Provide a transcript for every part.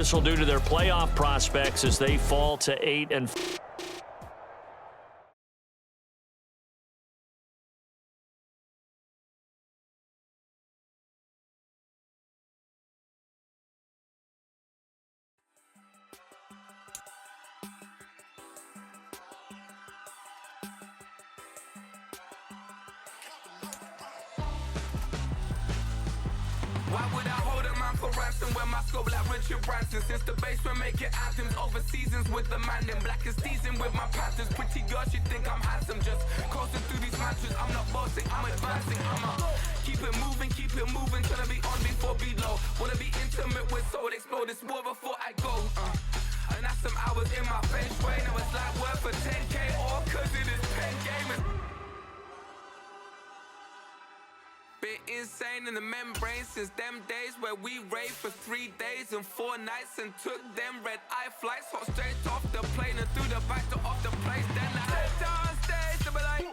This will do to their playoff prospects as they fall to 8-4. Why would I hold a man for ransom when my scope like Richard Branson? Since the basement making anthems over seasons with the man in black is teasing with my panthers. Pretty girl, she think I'm handsome. Just coasting through these mantras. I'm not bossing, I'm advancing. I'ma keep it moving, trying to be on before below. Wanna be intimate with soul, explode this war before I go. And that's some hours in my bench way. Now it's like work for 10K all cause it is pen gaming. Been insane in the membrane since them days where we raved for 3 days and 4 nights and took them red-eye flights, hot straight off the plane and through the back door of the place. Then I stepped on stage, they were like,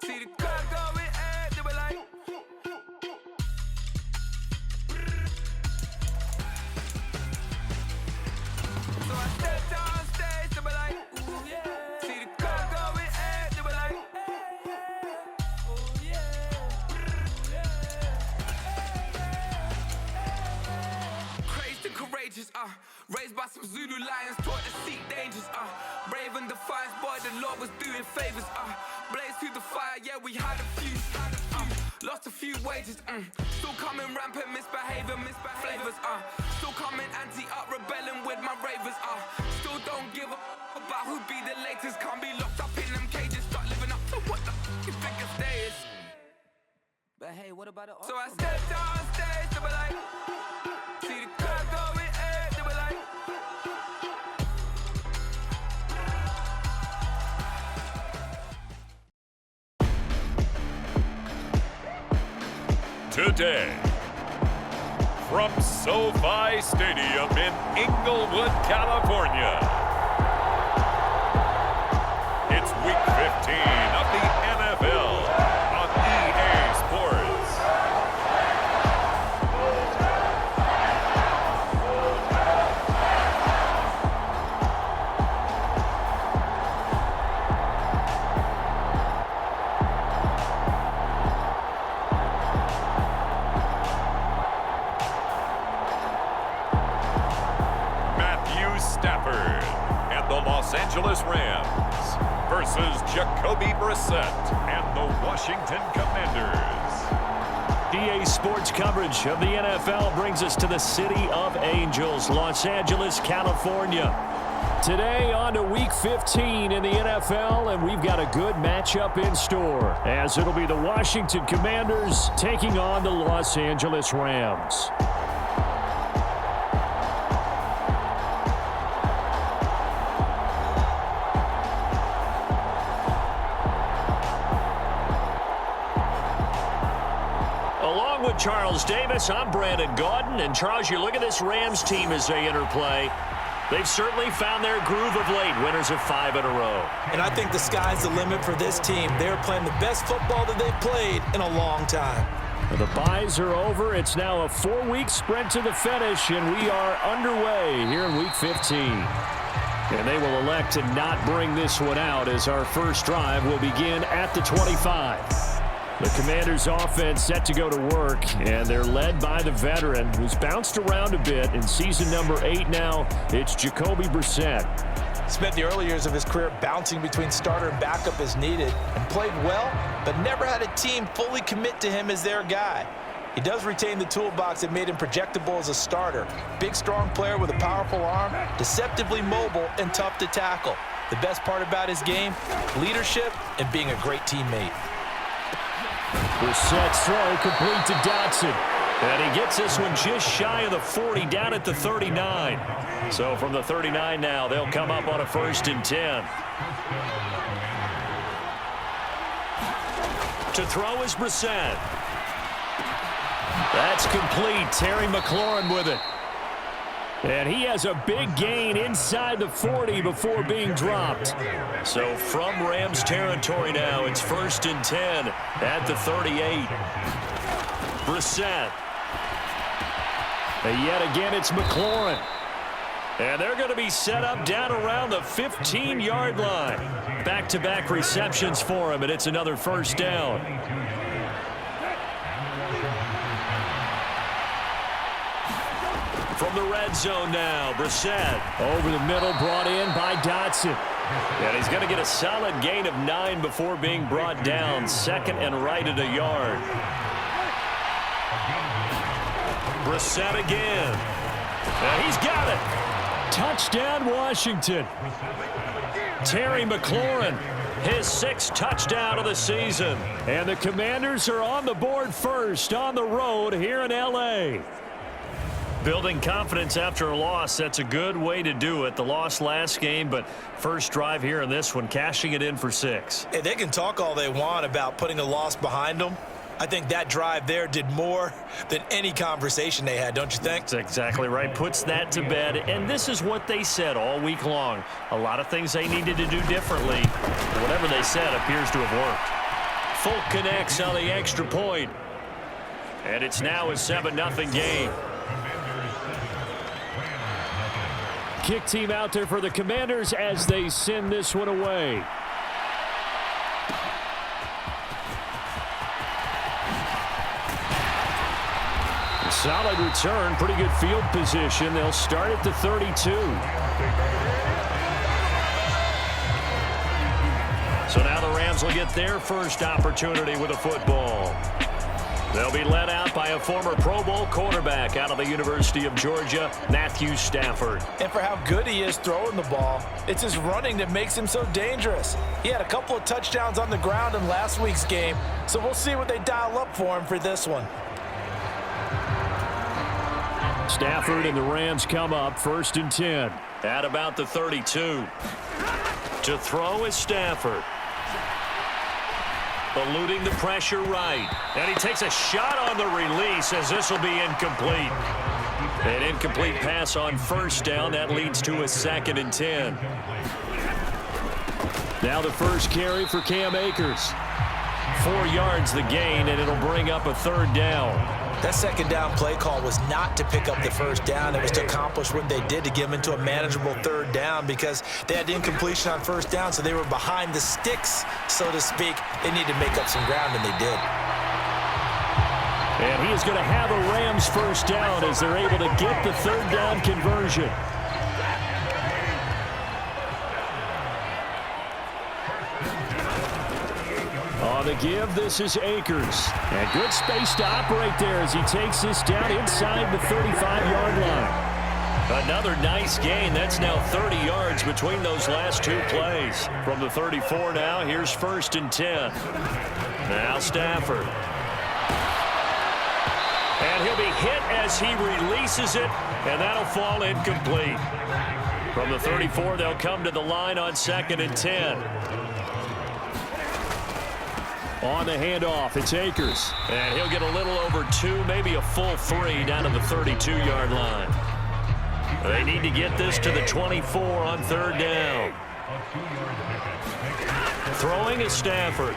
see the crowd going air, they were like, so I stepped on stage, they were like, ooh yeah, see the crowd going air, they were like, courageous, raised by some Zulu lions, taught to seek dangers, brave and defiant, boy, the Lord was doing favors, blaze through the fire, yeah, we had a few, lost a few wages, still coming rampant, misbehaving, flavors, still coming anti-up, rebelling with my ravers, still don't give a about who be the latest, can't be locked up in them cages, start living up to what the you think a day is. But hey, what about the so I stepped on stage, they were like, see the crowd going air, they were like, today, from SoFi Stadium in Inglewood, California, it's week 15 of the NFL on EA Sports. Stafford and the Los Angeles Rams versus Jacoby Brissett and the Washington Commanders. EA Sports coverage of the NFL brings us to the City of Angels, Los Angeles, California. Today on to week 15 in the NFL, and we've got a good matchup in store, as it'll be the Washington Commanders taking on the Los Angeles Rams. Along with Charles Davis, I'm Brandon Gaudin. And Charles, you look at this Rams team as they interplay. They've certainly found their groove of late, winners of 5 in a row. And I think the sky's the limit for this team. They're playing the best football that they've played in a long time. The byes are over. It's now a 4-week sprint to the finish, and we are underway here in week 15. And they will elect to not bring this one out as our first drive will begin at the 25. The Commanders' offense set to go to work, and they're led by the veteran who's bounced around a bit in season number 8 now. It's Jacoby Brissett. Spent the early years of his career bouncing between starter and backup as needed, and played well, but never had a team fully commit to him as their guy. He does retain the toolbox that made him projectable as a starter. Big, strong player with a powerful arm, deceptively mobile, and tough to tackle. The best part about his game, leadership and being a great teammate. Brissett's throw complete to Dotson. And he gets this one just shy of the 40, down at the 39. So from the 39 now, they'll come up on a 1st and 10. To throw is Brissett. That's complete. Terry McLaurin with it. And he has a big gain inside the 40 before being dropped. So from Rams territory now, it's 1st and 10 at the 38. Brissett. And yet again, it's McLaurin. And they're going to be set up down around the 15-yard line. Back-to-back receptions for him, and it's another first down. From the red zone now, Brissett over the middle, brought in by Dotson. And he's going to get a solid gain of 9 before being brought down. Second and right at a yard. Brissett again. And he's got it. Touchdown, Washington. Terry McLaurin, his 6th touchdown of the season. And the Commanders are on the board first on the road here in L.A. Building confidence after a loss, that's a good way to do it. The loss last game, but first drive here in this one, cashing it in for 6. Hey, they can talk all they want about putting a loss behind them. I think that drive there did more than any conversation they had, don't you think? That's exactly right. Puts that to bed. And this is what they said all week long. A lot of things they needed to do differently. Whatever they said appears to have worked. Folk connects on the extra point. And it's now a 7-0 game. Kick team out there for the Commanders as they send this one away. Solid return, pretty good field position. They'll start at the 32. So now the Rams will get their first opportunity with a football. They'll be led out by a former Pro Bowl quarterback out of the University of Georgia, Matthew Stafford. And for how good he is throwing the ball, it's his running that makes him so dangerous. He had a couple of touchdowns on the ground in last week's game, so we'll see what they dial up for him for this one. Stafford and the Rams come up 1st and 10 at about the 32. To throw is Stafford. Eluding the pressure right. And he takes a shot on the release as this will be incomplete. An incomplete pass on first down. That leads to a 2nd and 10. Now the first carry for Cam Akers. 4 yards the gain, and it'll bring up a 3rd down. That 2nd down play call was not to pick up the 1st down. It was to accomplish what they did to get them into a manageable 3rd down because they had incompletion on 1st down, so they were behind the sticks, so to speak. They needed to make up some ground, and they did. And he is going to have a Rams 1st down as they're able to get the 3rd down conversion. On the give, this is Akers. And good space to operate there as he takes this down inside the 35-yard line. Another nice gain. That's now 30 yards between those last 2 plays. From the 34 now, here's 1st and 10. Now Stafford. And he'll be hit as he releases it, and that'll fall incomplete. From the 34, they'll come to the line on 2nd and 10. On the handoff, it's Akers. And he'll get a little over 2, maybe a full 3 down to the 32-yard line. They need to get this to the 24 on 3rd down. Throwing is Stafford.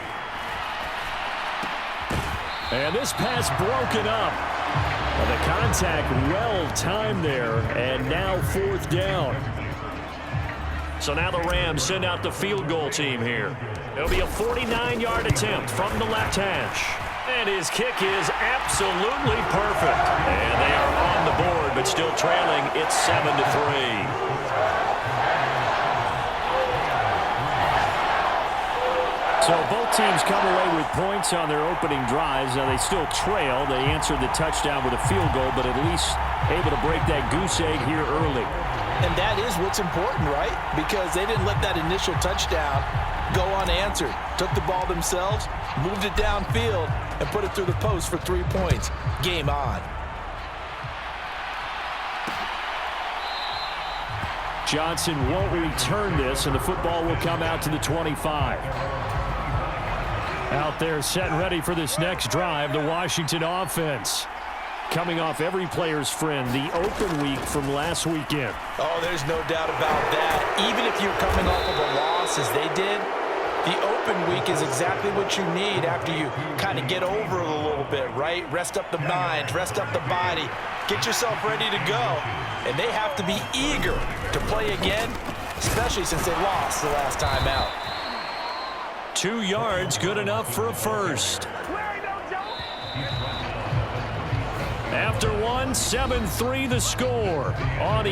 And this pass broken up. And the contact well timed there, and now 4th down. So now the Rams send out the field goal team here. It'll be a 49-yard attempt from the left hash. And his kick is absolutely perfect. And they are on the board, but still trailing. It's 7-3. So both teams come away with points on their opening drives. Now they still trail. They answered the touchdown with a field goal, but at least able to break that goose egg here early. And that is what's important, right? Because they didn't let that initial touchdown go unanswered. Took the ball themselves, moved it downfield, and put it through the post for 3 points. Game on. Johnson won't return this, and the football will come out to the 25. Out there set and ready for this next drive, the Washington offense. Coming off every player's friend, the open week from last weekend. Oh, there's no doubt about that. Even if you're coming off of a loss as they did, the open week is exactly what you need after you kind of get over it a little little bit, right? Rest up the mind, rest up the body, get yourself ready to go. And they have to be eager to play again, especially since they lost the last time out. 2 yards, good enough for a first. After one, 7-3 the score. On